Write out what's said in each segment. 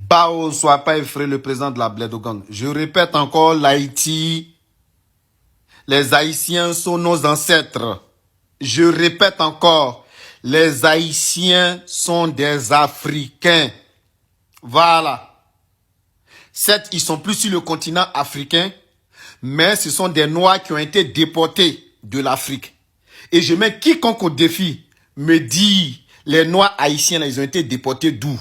Bao, sois pas effrayé, le président de la Blédogang. Je répète encore, l'Haïti, les Haïtiens sont nos ancêtres. Je répète encore, les Haïtiens sont des Africains. Voilà. Certes, ils sont plus sur le continent africain, mais ce sont des Noirs qui ont été déportés de l'Afrique. Et je mets quiconque au défi me dit, les Noirs haïtiens, là, ils ont été déportés d'où?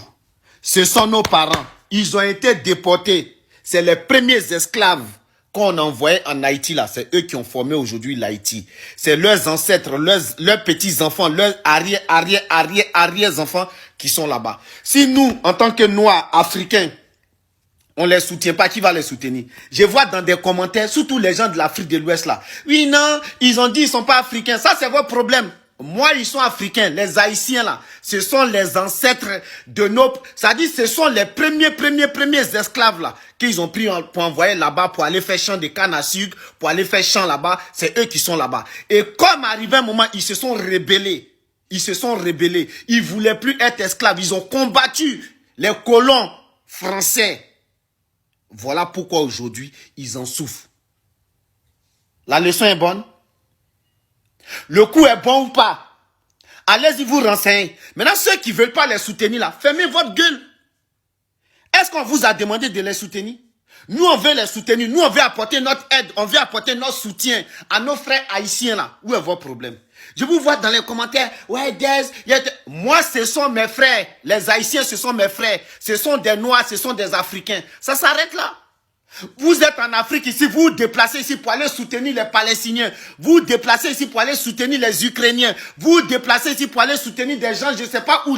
Ce sont nos parents. Ils ont été déportés. C'est les premiers esclaves qu'on envoyait en Haïti, là. C'est eux qui ont formé aujourd'hui l'Haïti. C'est leurs ancêtres, leurs petits-enfants, leurs arrière-enfants qui sont là-bas. Si nous, en tant que Noirs africains, on ne les soutient pas, qui va les soutenir? Je vois dans des commentaires, surtout les gens de l'Afrique de l'Ouest là. Oui, non, ils ont dit qu'ils ne sont pas africains. Ça, c'est votre problème. Moi, ils sont africains. Les Haïtiens là, ce sont les ancêtres de nos... Ça dit, ce sont les premiers esclaves là qu'ils ont pris pour envoyer là-bas pour aller faire champ de canne à sucre, pour aller faire champ là-bas. C'est eux qui sont là-bas. Et comme arrivé un moment, ils se sont rebellés. Ils se sont rebellés. Ils ne voulaient plus être esclaves. Ils ont combattu les colons français. Voilà pourquoi aujourd'hui, ils en souffrent. La leçon est bonne. Le coup est bon ou pas? Allez-y vous renseigner. Maintenant, ceux qui ne veulent pas les soutenir là, fermez votre gueule. Est-ce qu'on vous a demandé de les soutenir? Nous, on veut les soutenir. Nous, on veut apporter notre aide. On veut apporter notre soutien à nos frères haïtiens là. Où est votre problème? Je vous vois dans les commentaires. Ouais, moi, ce sont mes frères. Les Haïtiens, ce sont mes frères. Ce sont des Noirs, ce sont des Africains. Ça s'arrête là. Vous êtes en Afrique ici, vous vous déplacez ici pour aller soutenir les Palestiniens. Vous vous déplacez ici pour aller soutenir les Ukrainiens. Vous vous déplacez ici pour aller soutenir des gens, je ne sais pas où,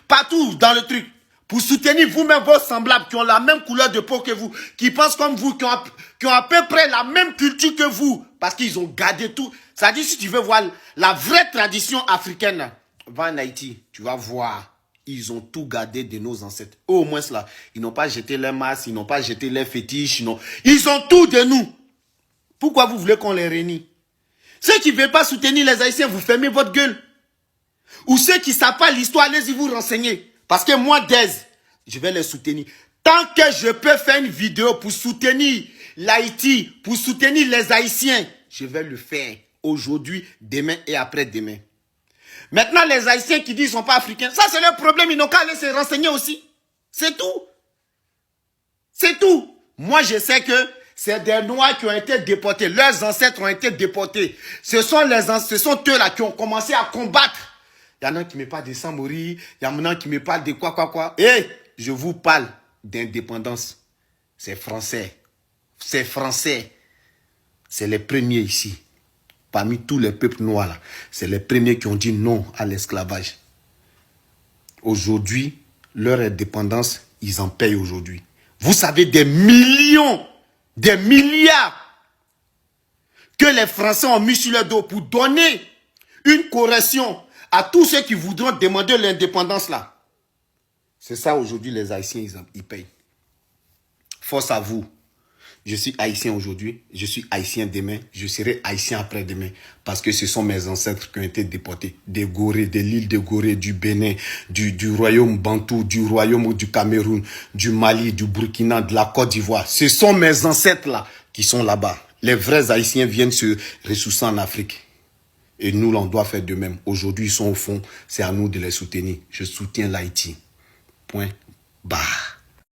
partout dans le truc. Pour soutenir vous-même vos semblables qui ont la même couleur de peau que vous, qui pensent comme vous, qui ont à peu près la même culture que vous. Parce qu'ils ont gardé tout. Ça dit, si tu veux voir la vraie tradition africaine, va en Haïti, tu vas voir. Ils ont tout gardé de nos ancêtres. Eux, au moins, là, ils n'ont pas jeté leurs masques, ils n'ont pas jeté leurs fétiches. Ils ont tout de nous. Pourquoi vous voulez qu'on les réunit? Ceux qui ne veulent pas soutenir les Haïtiens, vous fermez votre gueule. Ou ceux qui ne savent pas l'histoire, allez-y vous renseigner. Parce que moi, je vais les soutenir. Tant que je peux faire une vidéo pour soutenir l'Haïti, pour soutenir les Haïtiens, je vais le faire aujourd'hui, demain et après-demain. Maintenant, les Haïtiens qui disent qu'ils ne sont pas africains, ça c'est leur problème, ils n'ont qu'à aller se renseigner aussi. C'est tout. C'est tout. Moi, je sais que c'est des Noirs qui ont été déportés. Leurs ancêtres ont été déportés. Ce sont eux-là qui ont commencé à combattre. Il y en a qui me parlent de Samori, il y en a qui me parlent de quoi. Et je vous parle d'indépendance. C'est français. C'est français. C'est les premiers ici. Parmi tous les peuples noirs, là, c'est les premiers qui ont dit non à l'esclavage. Aujourd'hui, leur indépendance, ils en payent aujourd'hui. Vous savez, des millions, des milliards que les Français ont mis sur le dos pour donner une correction à tous ceux qui voudront demander l'indépendance là. C'est ça aujourd'hui, les Haïtiens, ils payent. Force à vous. Je suis haïtien aujourd'hui, je suis haïtien demain, je serai haïtien après-demain. Parce que ce sont mes ancêtres qui ont été déportés. Des Gorées, de l'île de Gorée, du Bénin, du royaume Bantou, du royaume du Cameroun, du Mali, du Burkina, de la Côte d'Ivoire. Ce sont mes ancêtres là qui sont là-bas. Les vrais haïtiens viennent se ressourcer en Afrique. Et nous, on doit faire de même. Aujourd'hui, ils sont au fond, c'est à nous de les soutenir. Je soutiens l'Haïti. Point barre.